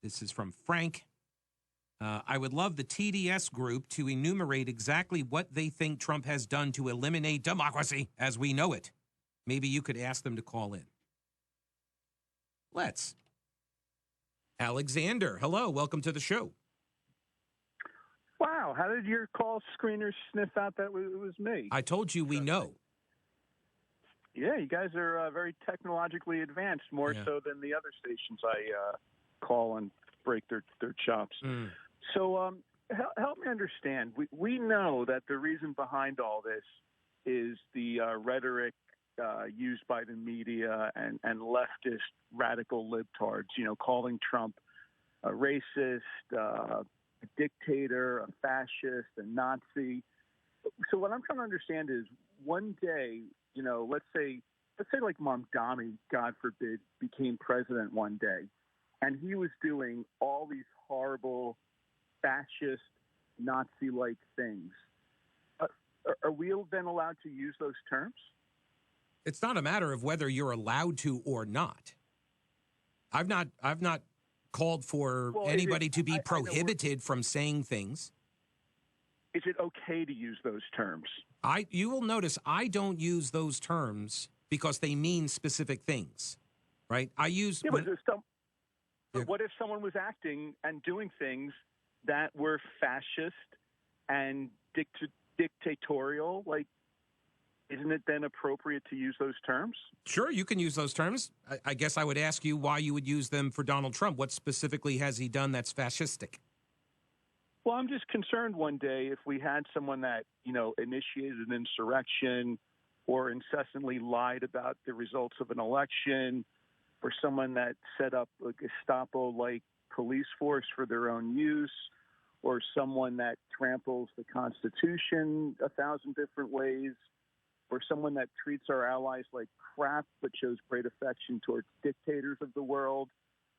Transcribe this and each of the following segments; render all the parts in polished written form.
This is from Frank. I would love the TDS group to enumerate exactly what they think Trump has done to eliminate democracy as we know it. Maybe you could ask them to call in. Let's. Alexander, hello. Welcome to the show. Wow. How did your call screener sniff out that it was me? I told you we know. Yeah, you guys are very technologically advanced, more so than the other stations I call and break their chops. So help me understand. We know that the reason behind all this is the rhetoric used by the media and leftist radical libtards, calling Trump a racist, a dictator, a fascist, a Nazi. So what I'm trying to understand is one day, let's say like Mamdani, God forbid, became president one day, and he was doing all these horrible fascist, Nazi-like things. Are we then allowed to use those terms? It's not a matter of whether you're allowed to or not. I've not called for anybody to be prohibited from saying things. Is it okay to use those terms? You will notice I don't use those terms because they mean specific things, right? But what if someone was acting and doing things that were fascist and dictatorial? Like, isn't it then appropriate to use those terms? Sure, you can use those terms. I guess I would ask you why you would use them for Donald Trump. What specifically has he done that's fascistic? Well, I'm just concerned one day if we had someone that, initiated an insurrection or incessantly lied about the results of an election, or someone that set up a Gestapo-like police force for their own use, or someone that tramples the Constitution 1,000 different ways, or someone that treats our allies like crap but shows great affection towards dictators of the world,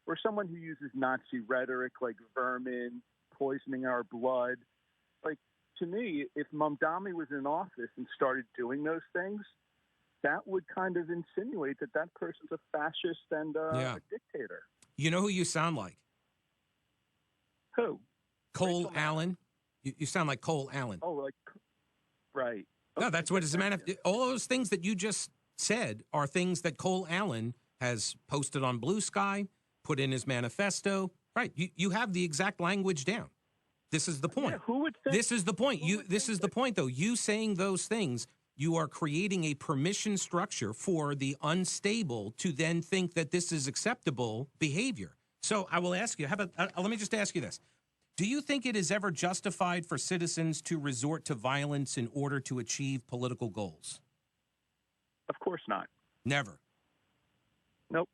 or someone who uses Nazi rhetoric like vermin, poisoning our blood. Like, to me, if Mamdani was in office and started doing those things, that would kind of insinuate that person's a fascist and a dictator. You know who you sound like? Who? Cole Allen. You sound like Cole Allen. Oh, right. No, that's what it's a matter of. All those things that you just said are things that Cole Allen has posted on Blue Sky, put in his manifesto. Right. You have the exact language down. This is the point. Yeah, who would think, this is the point. This is the point, though. You saying those things, you are creating a permission structure for the unstable to then think that this is acceptable behavior. So I will ask you, let me just ask you this. Do you think it is ever justified for citizens to resort to violence in order to achieve political goals? Of course not. Never. Nope.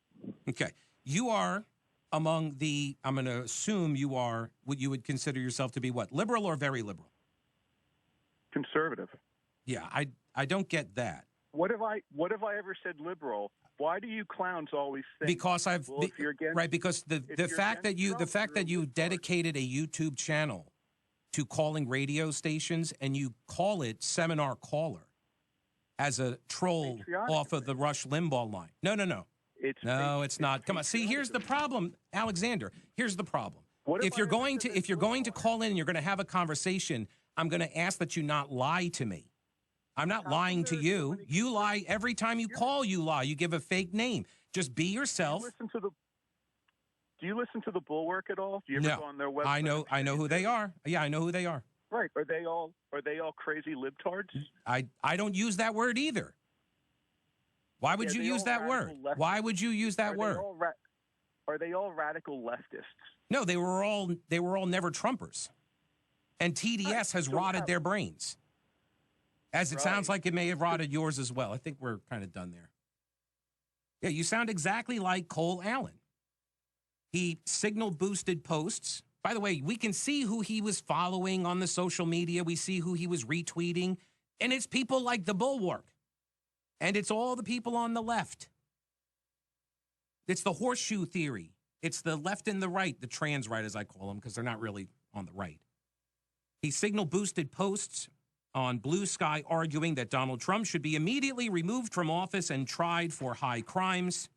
Okay. You are among the, I'm going to assume you are what you would consider yourself to be what? Liberal or very liberal? Conservative. Yeah, I don't get that. What have I ever said liberal? Why do you clowns always think? Because because the fact that you liberal. dedicated a YouTube channel to calling radio stations and you call it Seminar Caller as a troll off of the Rush Limbaugh line. No. It's not. Come on. See, here's the problem, Alexander. Here's the problem. If you're going to call in and you're going to have a conversation, I'm going to ask that you not lie to me. I'm not lying to you. You lie every time you call. You lie. You give a fake name. Just be yourself. Do you listen to the Bulwark at all? Do you ever go on their website? I know who they are. Yeah, I know who they are. Right. Are they all crazy libtards? I don't use that word either. Why would you use that word? Why would you use that word? Are they all radical leftists? No, they were all never Trumpers. And TDS has rotted their brains. As it sounds like it may have rotted yours as well. I think we're kind of done there. Yeah, you sound exactly like Cole Allen. He signal-boosted posts. By the way, we can see who he was following on the social media. We see who he was retweeting. And it's people like the Bulwark. And it's all the people on the left. It's the horseshoe theory. It's the left and the right, the trans right, as I call them, because they're not really on the right. He signal-boosted posts on Blue Sky arguing that Donald Trump should be immediately removed from office and tried for high crimes,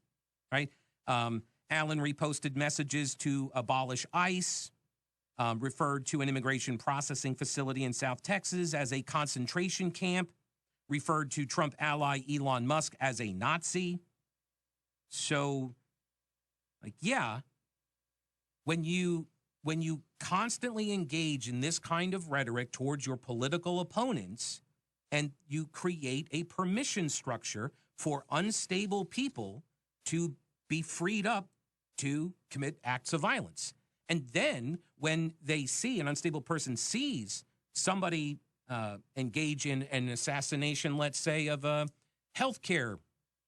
right? And Allen reposted messages to abolish ICE, referred to an immigration processing facility in South Texas as a concentration camp, referred to Trump ally Elon Musk as a Nazi. So, like, yeah, when you constantly engage in this kind of rhetoric towards your political opponents and you create a permission structure for unstable people to be freed up to commit acts of violence. And then when they see, an unstable person sees somebody engage in an assassination, let's say, of a healthcare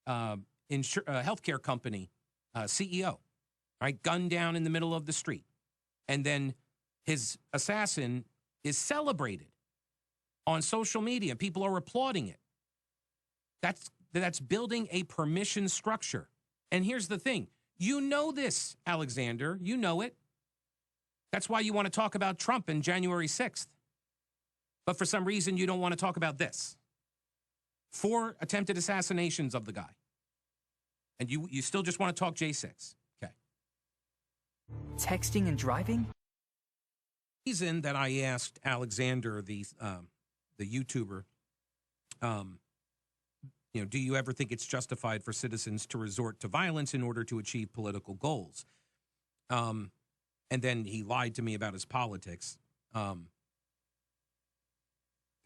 healthcare company CEO, right, gunned down in the middle of the street, and then his assassin is celebrated on social media. People are applauding it. That's building a permission structure. And here's the thing. You know this, Alexander. You know it. That's why you want to talk about Trump and January 6th. But for some reason, you don't want to talk about this. 4 attempted assassinations of the guy. And you still just want to talk J6. Okay. Texting and driving? The reason that I asked Alexander, the YouTuber, do you ever think it's justified for citizens to resort to violence in order to achieve political goals? And then he lied to me about his politics. The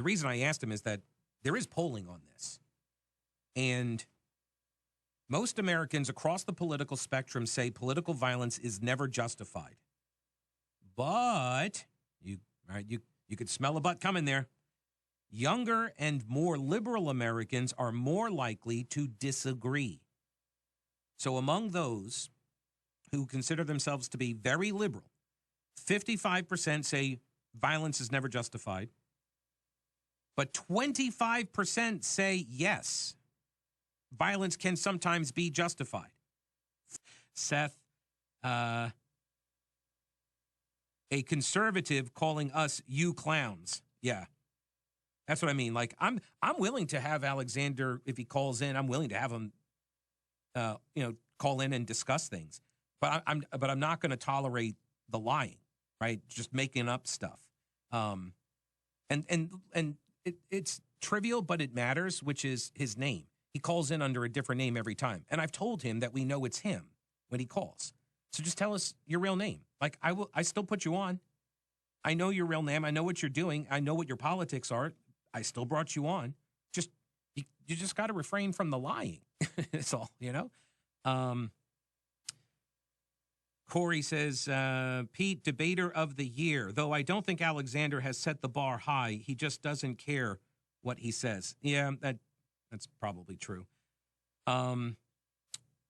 reason I asked him is that there is polling on this. And most Americans across the political spectrum say political violence is never justified. But you could smell a butt coming there. Younger and more liberal Americans are more likely to disagree. So among those who consider themselves to be very liberal, 55% say violence is never justified, but 25% say yes, violence can sometimes be justified. Seth, a conservative calling us you clowns. Yeah. That's what I mean. Like, I'm willing to have Alexander, if he calls in, I'm willing to have him, call in and discuss things. But I'm not going to tolerate the lying, right? Just making up stuff. It's trivial, but it matters, which is his name. He calls in under a different name every time, and I've told him that we know it's him when he calls. So just tell us your real name. Like, I still put you on. I know your real name. I know what you're doing. I know what your politics are. I still brought you on. Just you just got to refrain from the lying. That's all, Corey says, Pete, debater of the year. Though I don't think Alexander has set the bar high. He just doesn't care what he says. Yeah, that's probably true.